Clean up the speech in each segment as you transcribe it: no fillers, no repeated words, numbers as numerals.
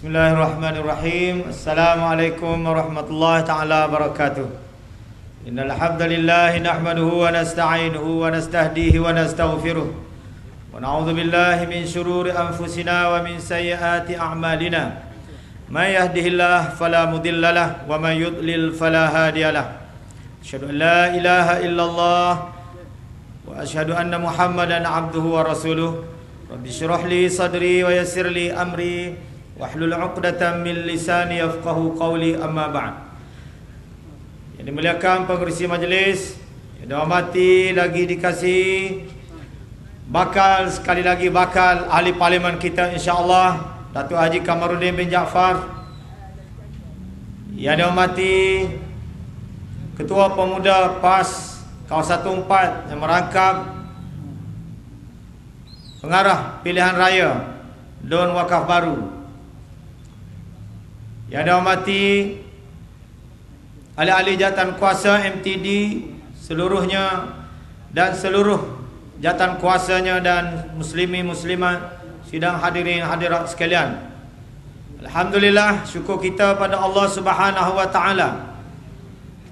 Bismillahirrahmanirrahim. Assalamualaikum warahmatullahi taala wabarakatuh. Innal hamdalillah nahmaduhu wa nasta'inuhu wa nastahdihi wa nastaghfiruh. Wa na'udzu billahi min shururi anfusina wa min sayyiati a'malina. May yahdihillahu fala mudhillalah wa may yudlil fala hadiyalah. Asyhadu an la ilaha illallah wa asyhadu anna Muhammadan 'abduhu wa rasuluh. Rabbi shrah li sadri wa yassir li amri wahlul 'uqdatam min lisani yafqahu qawli, amma ba'd. Yang dimuliakan pengerusi majlis, yang dihormati lagi dikasih sekali lagi bakal ahli parlimen kita insya-Allah, Datuk Haji Kamarudin bin Jaafar. Yang dihormati Ketua Pemuda PAS Kawasan 4 yang merangkap pengarah pilihan raya Don Wakaf Baru. Yang dihormati ahli-ahli jawatan kuasa MTD seluruhnya dan seluruh jawatan kuasanya dan muslimin-muslimat, sidang hadirin hadirat sekalian. Alhamdulillah, syukur kita pada Allah Subhanahu wa taala.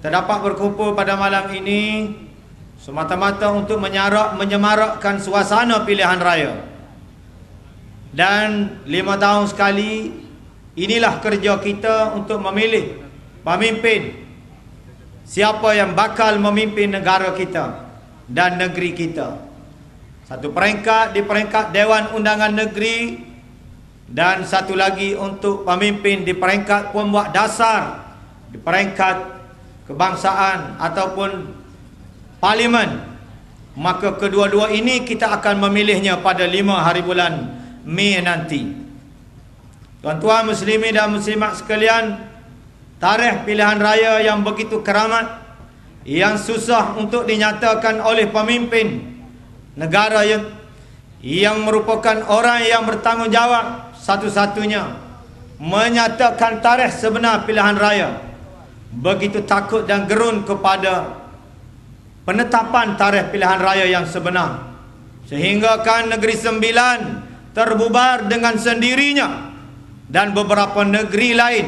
Kita dapat berkumpul pada malam ini semata-mata untuk menyemarakkan suasana pilihan raya. Dan 5 tahun sekali, inilah kerja kita untuk memilih pemimpin, siapa yang bakal memimpin negara kita dan negeri kita. Satu peringkat di peringkat Dewan Undangan Negeri, dan satu lagi untuk pemimpin di peringkat pembuat dasar, di peringkat kebangsaan ataupun parlimen. Maka kedua-dua ini kita akan memilihnya pada 5 hari bulan Mei nanti. Tuan-tuan muslimin dan muslimat sekalian, tarikh pilihan raya yang begitu keramat, yang susah untuk dinyatakan oleh pemimpin negara yang merupakan orang yang bertanggungjawab satu-satunya menyatakan tarikh sebenar pilihan raya. Begitu takut dan gerun kepada penetapan tarikh pilihan raya yang sebenar, sehingga kan Negeri Sembilan terbubar dengan sendirinya dan beberapa negeri lain.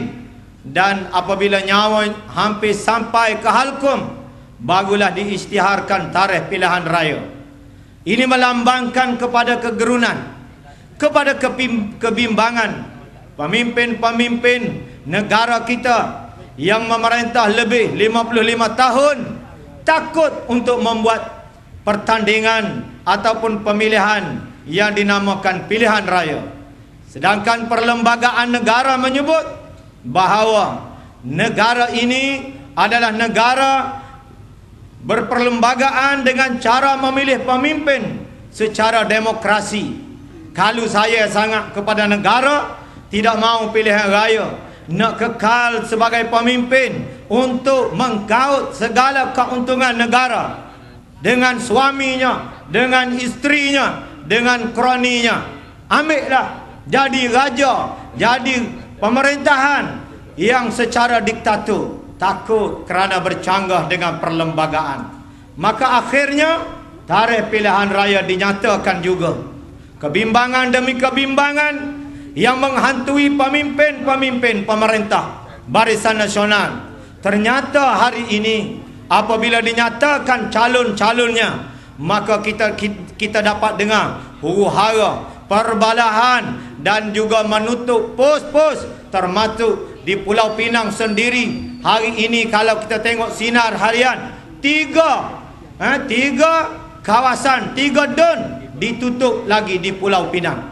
Dan apabila nyawa hampir sampai ke halkum, barulah diisytiharkan tarikh pilihan raya. Ini melambangkan kepada kegerunan, kepada kebimbangan pemimpin-pemimpin negara kita yang memerintah lebih 55 tahun, takut untuk membuat pertandingan ataupun pemilihan yang dinamakan pilihan raya. Sedangkan perlembagaan negara menyebut bahawa negara ini adalah negara berperlembagaan dengan cara memilih pemimpin secara demokrasi. Kalau saya sangat kepada negara, tidak mahu pilihan raya, nak kekal sebagai pemimpin untuk menggaut segala keuntungan negara dengan suaminya, dengan isterinya, dengan kroninya. Ambillah jadi raja, jadi pemerintahan yang secara diktator, takut kerana bercanggah dengan perlembagaan. Maka akhirnya tarikh pilihan raya dinyatakan juga. Kebimbangan demi kebimbangan yang menghantui pemimpin-pemimpin pemerintah Barisan Nasional. Ternyata hari ini apabila dinyatakan calon-calonnya, maka kita dapat dengar huru-hara, perbalahan dan juga menutup pos-pos, termasuk di Pulau Pinang sendiri. Hari ini kalau kita tengok sinar harian, 3 kawasan, 3 don ditutup lagi di Pulau Pinang.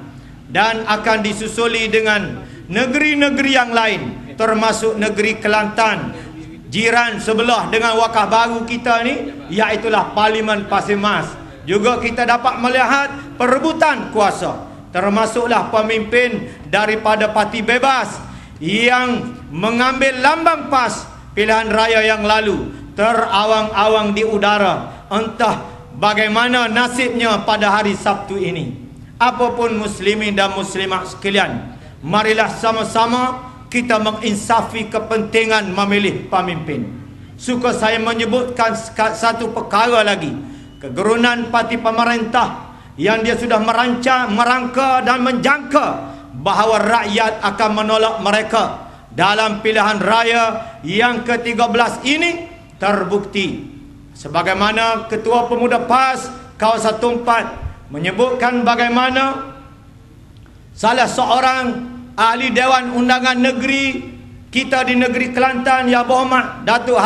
Dan akan disusuli dengan negeri-negeri yang lain, termasuk negeri Kelantan, jiran sebelah dengan Wakaf Baru kita ni, iaitulah Parlimen Pasir Mas. Juga kita dapat melihat perebutan kuasa, termasuklah pemimpin daripada Parti Bebas yang mengambil lambang PAS pilihan raya yang lalu, terawang-awang di udara. Entah bagaimana nasibnya pada hari Sabtu ini. Apapun muslimin dan muslimat sekalian, marilah sama-sama kita menginsafi kepentingan memilih pemimpin. Suka saya menyebutkan satu perkara lagi. Kegerunan parti pemerintah yang dia sudah merangka dan menjangka bahawa rakyat akan menolak mereka dalam pilihan raya yang ke-13 ini terbukti. Sebagaimana Ketua Pemuda PAS Kawasan Tumpat menyebutkan bagaimana salah seorang ahli Dewan Undangan Negeri kita di negeri Kelantan, Yang Berhormat Datuk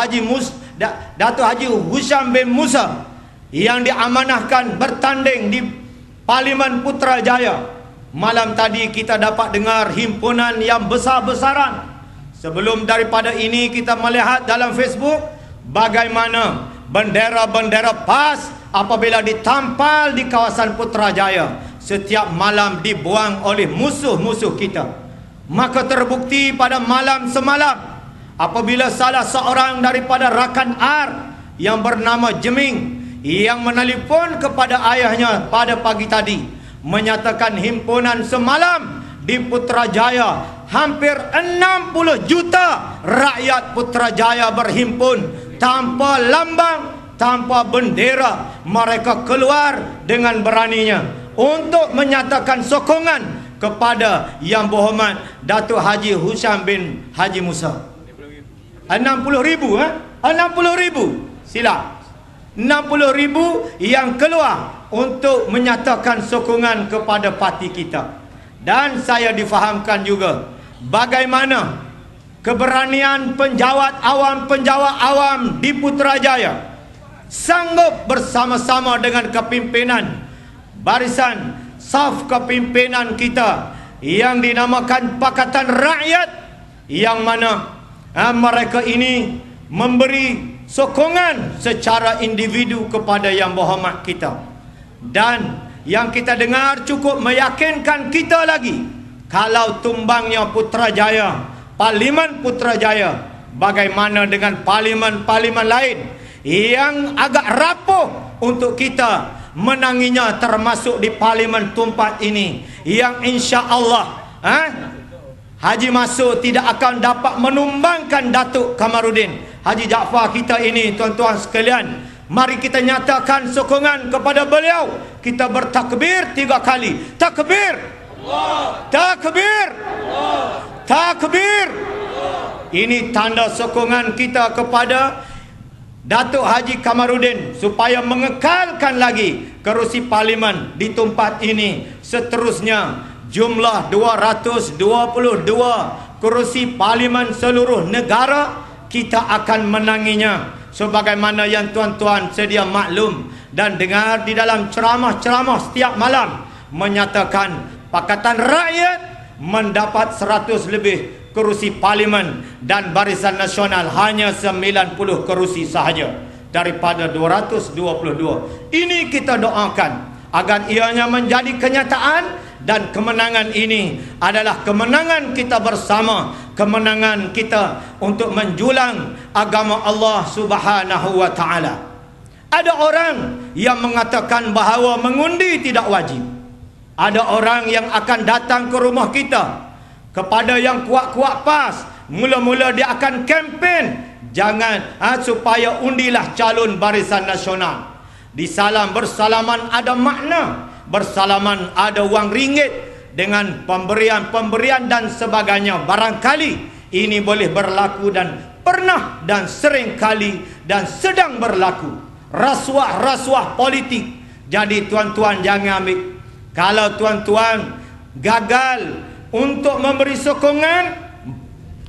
Haji Husham bin Musa, yang diamanahkan bertanding di Parlimen Putrajaya. Malam tadi kita dapat dengar himpunan yang besar-besaran. Sebelum daripada ini kita melihat dalam Facebook bagaimana bendera-bendera PAS apabila ditampal di kawasan Putrajaya setiap malam dibuang oleh musuh-musuh kita. Maka terbukti pada malam semalam apabila salah seorang daripada rakan AR yang bernama Jeming yang menelpon kepada ayahnya pada pagi tadi menyatakan himpunan semalam di Putrajaya hampir 60 juta rakyat Putrajaya berhimpun tanpa lambang, tanpa bendera. Mereka keluar dengan beraninya untuk menyatakan sokongan kepada Yang Berhormat Datuk Haji Husham bin Haji Musa. 60,000 60,000 silap. 60,000 yang keluar untuk menyatakan sokongan kepada parti kita. Dan saya difahamkan juga bagaimana keberanian penjawat awam di Putrajaya sanggup bersama-sama dengan kepimpinan barisan saf kepimpinan kita yang dinamakan Pakatan Rakyat, yang mana mereka ini memberi sokongan secara individu kepada Yang Berhormat kita. Dan yang kita dengar cukup meyakinkan kita lagi, kalau tumbangnya Putrajaya, Parlimen Putrajaya, bagaimana dengan parlimen-parlimen lain yang agak rapuh untuk kita menanginya, termasuk di Parlimen Tumpat ini, yang insya-Allah Haji Masud tidak akan dapat menumbangkan Datuk Kamarudin Haji Jaafar kita ini. Tuan-tuan sekalian, mari kita nyatakan sokongan kepada beliau. Kita bertakbir 3 kali. Takbir, takbir, takbir. Ini tanda sokongan kita kepada Datuk Haji Kamarudin supaya mengekalkan lagi kerusi parlimen di tempat ini. Seterusnya jumlah 222 kerusi parlimen seluruh negara kita akan menanginya. Sebagaimana yang tuan-tuan sedia maklum dan dengar di dalam ceramah-ceramah setiap malam, menyatakan Pakatan Rakyat mendapat 100 lebih kerusi parlimen dan Barisan Nasional hanya 90 kerusi sahaja daripada 222. Ini kita doakan agar ianya menjadi kenyataan, dan kemenangan ini adalah kemenangan kita bersama, kemenangan kita untuk menjulang agama Allah Subhanahu wa taala. Ada orang yang mengatakan bahawa mengundi tidak wajib. Ada orang yang akan datang ke rumah kita, kepada yang kuat-kuat PAS, mula-mula dia akan kempen jangan supaya undilah calon Barisan Nasional. Di salam bersalaman ada makna, bersalaman ada wang ringgit dengan pemberian dan sebagainya. Barangkali ini boleh berlaku dan pernah dan sering kali dan sedang berlaku rasuah-rasuah politik. Jadi tuan-tuan jangan ambil. Kalau tuan-tuan gagal untuk memberi sokongan,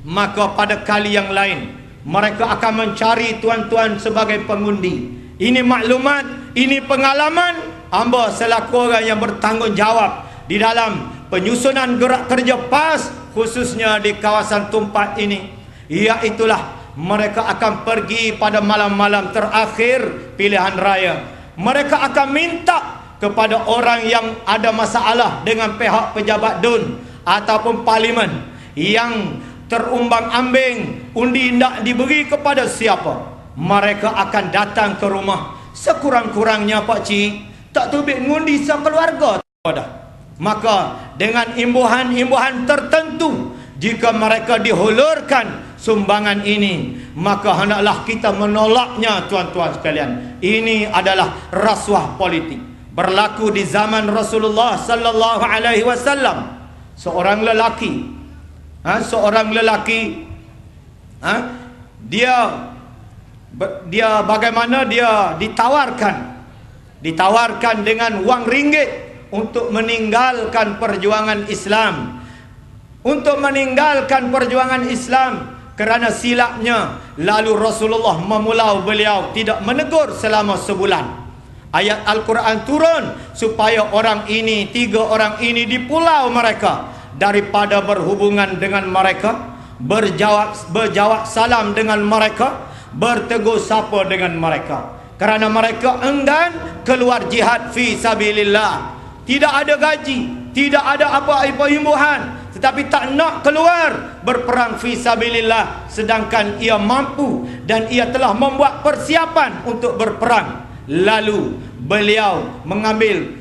maka pada kali yang lain mereka akan mencari tuan-tuan sebagai pengundi. Ini maklumat, ini pengalaman hamba selaku orang yang bertanggungjawab di dalam penyusunan gerak kerja PAS, khususnya di kawasan Tumpat ini. Iaitulah mereka akan pergi pada malam-malam terakhir pilihan raya. Mereka akan minta kepada orang yang ada masalah dengan pihak pejabat DUN ataupun parlimen yang terumbang-ambing undi tidak diberi kepada siapa. Mereka akan datang ke rumah. Sekurang-kurangnya Pak Cik, tak tubik ngundi sekeluarga dah. Maka dengan imbuhan-imbuhan tertentu, jika mereka dihulurkan sumbangan ini, maka hendaklah kita menolaknya tuan-tuan sekalian. Ini adalah rasuah politik. Berlaku di zaman Rasulullah sallallahu alaihi wasallam. seorang lelaki, dia bagaimana dia ditawarkan dengan wang ringgit untuk meninggalkan perjuangan Islam, kerana silapnya. Lalu Rasulullah memulau beliau tidak menegur selama sebulan. Ayat Al-Quran turun supaya tiga orang ini dipulau mereka daripada berhubungan dengan mereka, berjawab salam dengan mereka, bertegur sapa dengan mereka, kerana mereka enggan keluar jihad fi sabilillah. Tidak ada gaji, tidak ada apa-apa imbuhan, tetapi tak nak keluar berperang fi sabilillah, sedangkan ia mampu dan ia telah membuat persiapan untuk berperang. Lalu beliau mengambil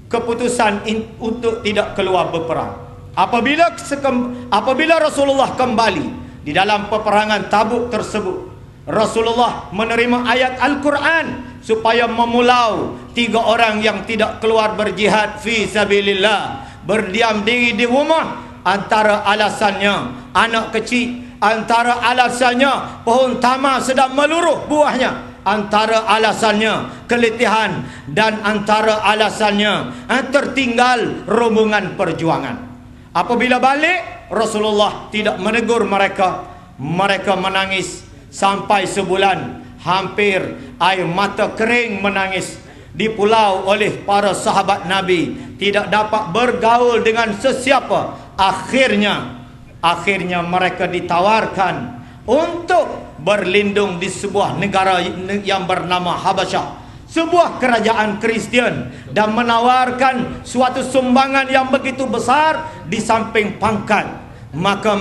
keputusan untuk tidak keluar berperang. Apabila Rasulullah kembali di dalam peperangan Tabuk tersebut, Rasulullah menerima ayat Al-Quran supaya memulau tiga orang yang tidak keluar berjihad fi sabilillah, berdiam diri di rumah. Antara alasannya anak kecil, antara alasannya pohon tamar sedang meluruh buahnya, antara alasannya keletihan, dan antara alasannya tertinggal rombongan perjuangan. Apabila balik, Rasulullah tidak menegur mereka. Mereka menangis sampai sebulan, hampir air mata kering menangis. Dipulau oleh para sahabat Nabi, tidak dapat bergaul dengan sesiapa. Akhirnya mereka ditawarkan untuk berlindung di sebuah negara yang bernama Habasyah, sebuah kerajaan Kristian, dan menawarkan suatu sumbangan yang begitu besar di samping pangkat. Maka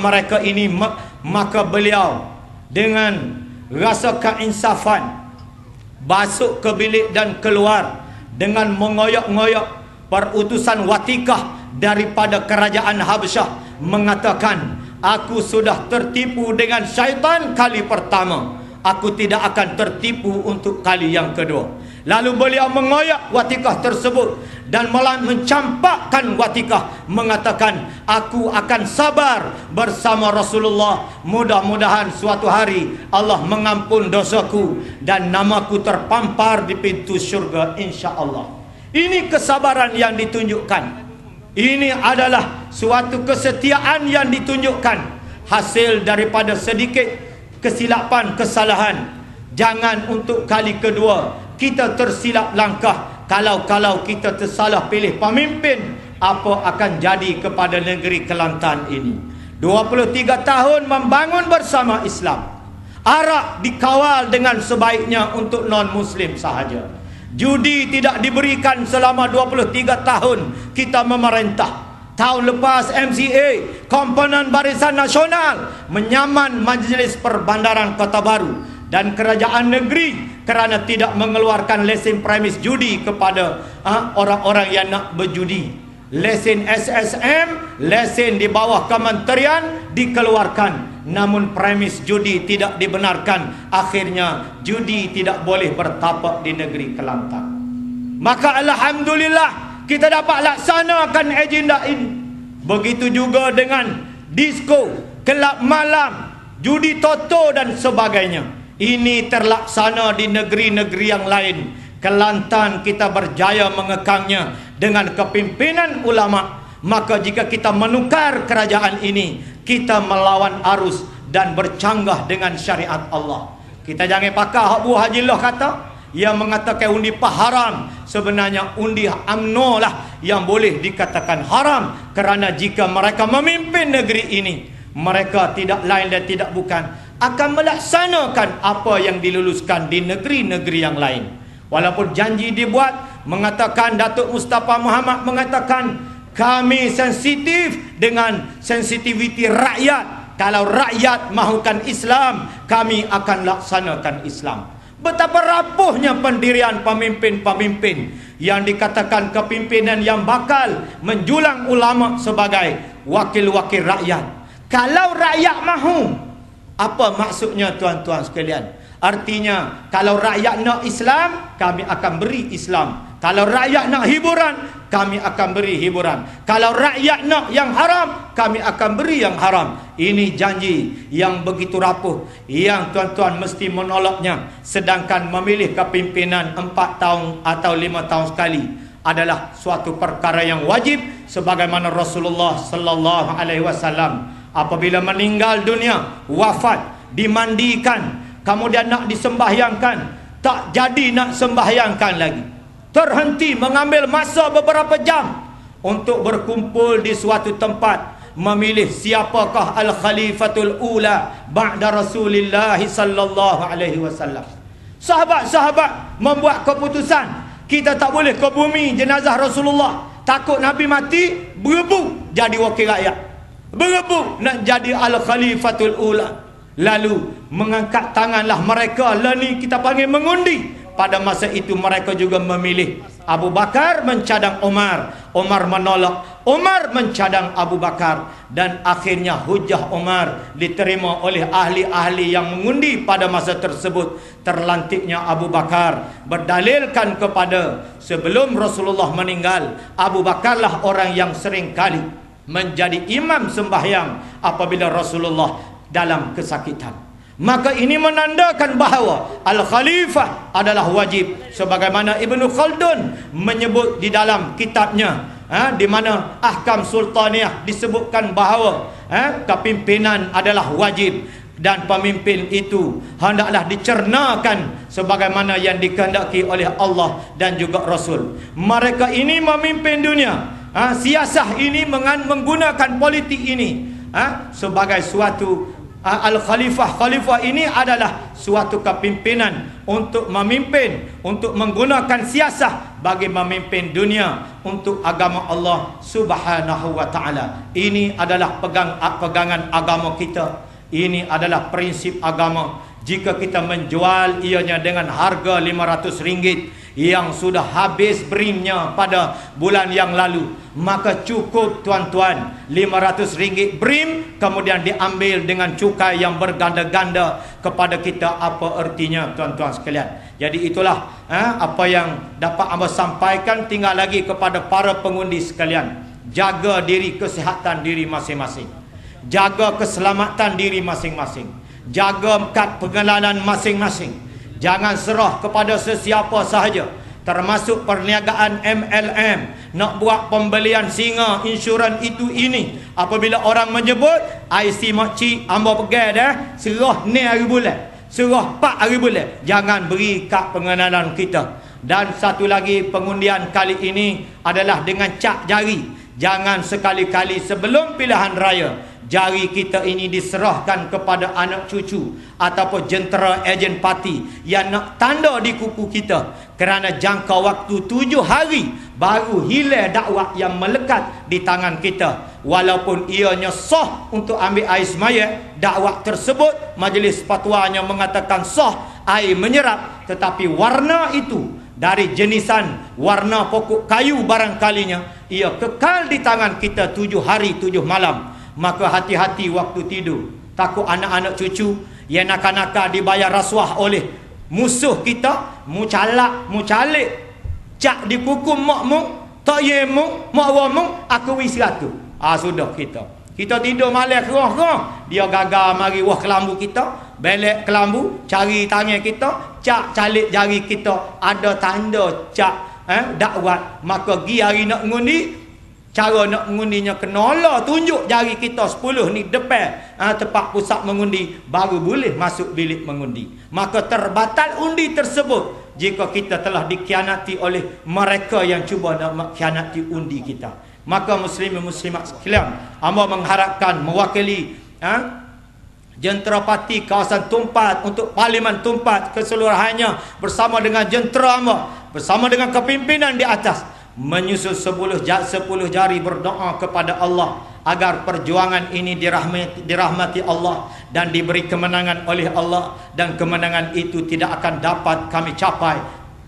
beliau dengan rasa keinsafan masuk ke bilik dan keluar dengan mengoyak-ngoyak perutusan watikah daripada kerajaan Habasyah, mengatakan, aku sudah tertipu dengan syaitan kali pertama, aku tidak akan tertipu untuk kali yang kedua. Lalu beliau mengoyak watikah tersebut dan malah mencampakkan watikah, mengatakan, aku akan sabar bersama Rasulullah, mudah-mudahan suatu hari Allah mengampun dosaku dan namaku terpampar di pintu syurga insya-Allah. Ini kesabaran yang ditunjukkan. Ini adalah suatu kesetiaan yang ditunjukkan, hasil daripada sedikit kesilapan, kesalahan. Jangan untuk kali kedua kita tersilap langkah. Kalau kita tersalah pilih pemimpin, apa akan jadi kepada negeri Kelantan ini? 23 tahun membangun bersama Islam. Arak dikawal dengan sebaiknya untuk non-Muslim sahaja. Judi tidak diberikan selama 23 tahun kita memerintah. Tahun lepas MCA, Komponen Barisan Nasional, menyaman Majlis Perbandaran Kota Baru dan kerajaan negeri kerana tidak mengeluarkan lesen premis judi kepada orang-orang yang nak berjudi. Lesen SSM, lesen di bawah kementerian dikeluarkan, namun premis judi tidak dibenarkan. Akhirnya judi tidak boleh bertapak di negeri Kelantan. Maka alhamdulillah kita dapat laksanakan agenda ini. Begitu juga dengan disko, kelab malam, judi toto dan sebagainya. Ini terlaksana di negeri-negeri yang lain. Kelantan kita berjaya mengekangnya dengan kepimpinan ulama. Maka jika kita menukar kerajaan ini, kita melawan arus dan bercanggah dengan syariat Allah. Kita jangan pakai Abu Hajillah kata yang mengatakan undi haram. Sebenarnya undi UMNO lah yang boleh dikatakan haram, kerana jika mereka memimpin negeri ini, mereka tidak lain dan tidak bukan akan melaksanakan apa yang diluluskan di negeri-negeri yang lain. Walaupun janji dibuat, mengatakan Datuk Mustafa Muhammad mengatakan, kami sensitif dengan sensitiviti rakyat. Kalau rakyat mahukan Islam, kami akan laksanakan Islam. Betapa rapuhnya pendirian pemimpin-pemimpin yang dikatakan kepimpinan yang bakal menjulang ulama sebagai wakil-wakil rakyat. Kalau rakyat mahu, apa maksudnya tuan-tuan sekalian? Artinya, kalau rakyat nak Islam, kami akan beri Islam. Kalau rakyat nak hiburan, kami akan beri hiburan. Kalau rakyat nak yang haram, kami akan beri yang haram. Ini janji yang begitu rapuh, yang tuan-tuan mesti menolaknya. Sedangkan memilih kepimpinan 4 tahun atau 5 tahun sekali adalah suatu perkara yang wajib, sebagaimana Rasulullah sallallahu alaihi wasallam apabila meninggal dunia, wafat, dimandikan, kemudian nak disembahyangkan, tak jadi nak sembahyangkan lagi, terhenti, mengambil masa beberapa jam untuk berkumpul di suatu tempat, memilih siapakah al-khalifatul ula ba'da Rasulillah sallallahu alaihi wasallam. Sahabat-sahabat membuat keputusan, kita tak boleh ke bumi jenazah Rasulullah, takut Nabi mati, berebut jadi wakil rakyat, berebut nak jadi al-khalifatul ula. Lalu mengangkat tanganlah mereka, lalu kita panggil mengundi. Pada masa itu mereka juga memilih Abu Bakar mencadang Umar, Umar menolak, Umar mencadang Abu Bakar, dan akhirnya hujah Umar diterima oleh ahli-ahli yang mengundi pada masa tersebut. Terlantiknya Abu Bakar berdalilkan kepada sebelum Rasulullah meninggal, Abu Bakarlah orang yang sering kali menjadi imam sembahyang apabila Rasulullah dalam kesakitan. Maka ini menandakan bahawa al-khalifah adalah wajib, sebagaimana Ibnu Khaldun menyebut di dalam kitabnya, di mana Ahkam Sultaniyah disebutkan bahawa kepimpinan adalah wajib, dan pemimpin itu hendaklah dicernakan sebagaimana yang dikehendaki oleh Allah dan juga Rasul. Mereka ini memimpin dunia, siasah ini menggunakan politik ini sebagai suatu al-khalifah. Khalifah ini adalah suatu kepimpinan untuk memimpin, untuk menggunakan siasah bagi memimpin dunia untuk agama Allah Subhanahu wa taala. Ini adalah pegangan agama kita. Ini adalah prinsip agama. Jika kita menjual ianya dengan harga RM500 yang sudah habis brimnya pada bulan yang lalu, maka cukup tuan-tuan RM500 brim, kemudian diambil dengan cukai yang berganda-ganda kepada kita. Apa artinya tuan-tuan sekalian? Jadi itulah apa yang dapat amba sampaikan. Tinggal lagi kepada para pengundi sekalian, jaga diri, kesihatan diri masing-masing, jaga keselamatan diri masing-masing, jaga kad pengenalan masing-masing. Jangan serah kepada sesiapa sahaja, termasuk perniagaan MLM, nak buat pembelian singa, insurans itu ini. Apabila orang menyebut IC makcik, amba pegang dah, serah ni hari bulan, serah 4 hari bulan, jangan beri kad pengenalan kita. Dan satu lagi, pengundian kali ini adalah dengan cap jari. Jangan sekali-kali sebelum pilihan raya jari kita ini diserahkan kepada anak cucu ataupun jentera ejen parti yang nak tanda di kuku kita, kerana jangka waktu 7 hari baru hilang dakwah yang melekat di tangan kita. Walaupun ianya sah untuk ambil air semaya, dakwah tersebut majlis fatwanya mengatakan sah, air menyerap, tetapi warna itu dari jenisan warna pokok kayu barangkalinya, ia kekal di tangan kita 7 hari 7 malam. Maka hati-hati waktu tidur. Takut anak-anak cucu yang nakal-nakal dibayar rasuah oleh musuh kita, mucalak, mucalik, cak dikukum makmum, tak yemung, makwamung, aku wisratu. Sudah kita tidur malam kerah-kerah, dia gagal mari wah kelambu kita, belek kelambu, cari tangan kita, cak calik jari kita, ada tanda cak dakwat. Maka gi hari nak ngundi, cara nak mengundinya kenalah tunjuk jari kita 10 ni depan tempat pusat mengundi, baru boleh masuk bilik mengundi. Maka terbatal undi tersebut jika kita telah dikhianati oleh mereka yang cuba nak mengkhianati undi kita. Maka muslimin muslimat sekalian, amba mengharapkan mewakili jentera parti kawasan Tumpat untuk Parlimen Tumpat keseluruhannya, bersama dengan jentera amba, bersama dengan kepimpinan di atas, menyusul 10 jari berdoa kepada Allah agar perjuangan ini dirahmati Allah dan diberi kemenangan oleh Allah. Dan kemenangan itu tidak akan dapat kami capai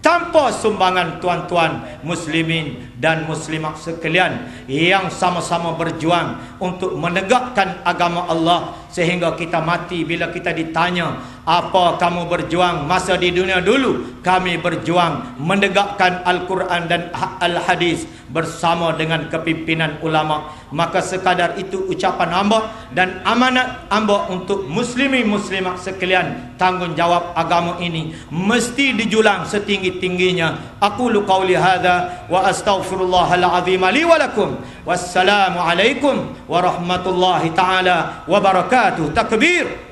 tanpa sumbangan tuan-tuan muslimin dan muslimat sekalian yang sama-sama berjuang untuk menegakkan agama Allah, sehingga kita mati bila kita ditanya Apa kamu berjuang masa di dunia dulu? Kami berjuang menegakkan Al-Quran dan Al-Hadis bersama dengan kepimpinan ulama. Maka sekadar itu ucapan hamba dan amanat hamba untuk muslimin-muslimat sekalian. Tanggungjawab agama ini mesti dijulang setinggi-tingginya. Aqulu qawli hadza wa astaghfirullahal azim li wa lakum. Wassalamu alaikum warahmatullahi taala wabarakatuh. Takbir.